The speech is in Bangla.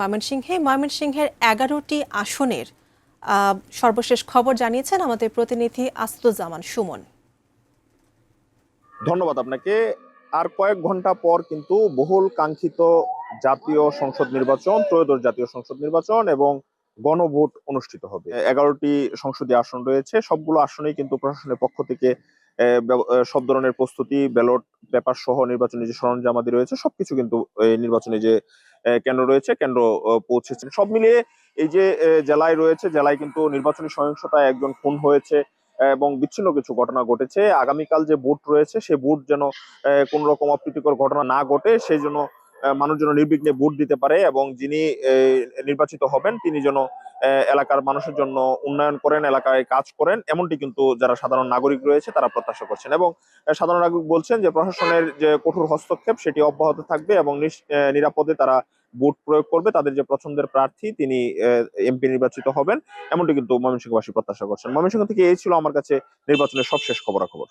ময়মনসিংহের ১১টি আসনের সর্বশেষ খবর জানিয়েছেন আমাদের প্রতিনিধি আসাদুজ্জামান সুমন। ধন্যবাদ আপনাকে। আর কয়েক ঘন্টা পর কিন্তু বহুল কাঙ্ক্ষিত জাতীয় সংসদ নির্বাচন, ত্রয়োদশ জাতীয় সংসদ নির্বাচন এবং গণভোট অনুষ্ঠিত হবে। ১১টি সংসদীয় আসন রয়েছে, সবগুলো আসনেই কিন্তু প্রশাসনের পক্ষ থেকে সব ধরনের প্রস্তুতি, ব্যালট পেপার সহ নির্বাচনী যে সরঞ্জামাদি রয়েছে সবকিছু কিন্তু এই নির্বাচনী যে কেন্দ্র রয়েছে কেন্দ্র পৌঁছেছে। সব মিলিয়ে এই যে জেলায় রয়েছে, জেলায় কিন্তু নির্বাচনী সহিংসতায় একজন খুন হয়েছে এবং বিচ্ছিন্ন কিছু ঘটনা ঘটেছে। আগামীকাল যে ভোট রয়েছে সে ভোট যেন কোন রকম অপ্রীতিকর ঘটনা না ঘটে, সেই জন্য মানুষ যেন নির্বিঘ্নে ভোট দিতে পারে এবং যিনি নির্বাচিত হবেন তিনি যেন এলাকার মানুষের জন্য উন্নয়ন করেন, এলাকায় কাজ করেন, এমনটি কিন্তু যারা সাধারণ নাগরিক রয়েছে তারা প্রত্যাশা করছেন। এবং সাধারণ নাগরিক বলছেন যে প্রশাসনের যে কঠোর হস্তক্ষেপ সেটি অব্যাহত থাকবে এবং নিরাপদে তারা ভোট প্রয়োগ করবে, তাদের যে পছন্দের প্রার্থী তিনি এমপি নির্বাচিত হবেন, এমনটি কিন্তু ময়মনসিংহবাসী প্রত্যাশা করছেন। ময়মনসিংহ থেকে এই ছিল আমার কাছে নির্বাচনের সবশেষ খবরাখবর।